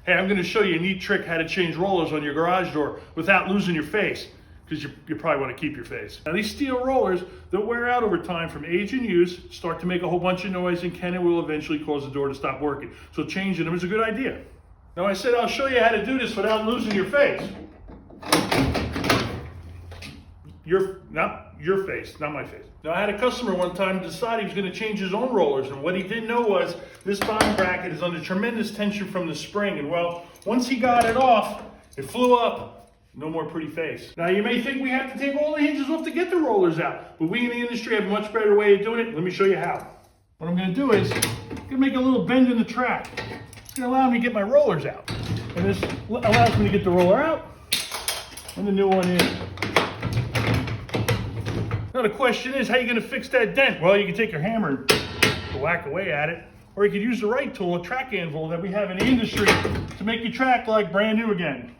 Hey, I'm gonna show you a neat trick how to change rollers on your garage door without losing your face, because you probably wanna keep your face. Now these steel rollers, they'll wear out over time from age and use, start to make a whole bunch of noise, and can and will eventually cause the door to stop working. So changing them is a good idea. Now I said I'll show you how to do this without losing your face. Not your face, not my face. Now I had a customer one time decide he was going to change his own rollers, and what he didn't know was this bottom bracket is under tremendous tension from the spring, and well, once he got it off, it flew up. No more pretty face. Now you may think we have to take all the hinges off to get the rollers out, but we in the industry have a much better way of doing it. Let me show you how. What I'm going to do is I'm going to make a little bend in the track. It's going to allow me to get my rollers out, and this allows me to get the roller out and the new one in. Now the question is, how are you going to fix that dent? Well, you can take your hammer and whack away at it, or you could use the right tool, a track anvil that we have in the industry, to make your track like brand new again.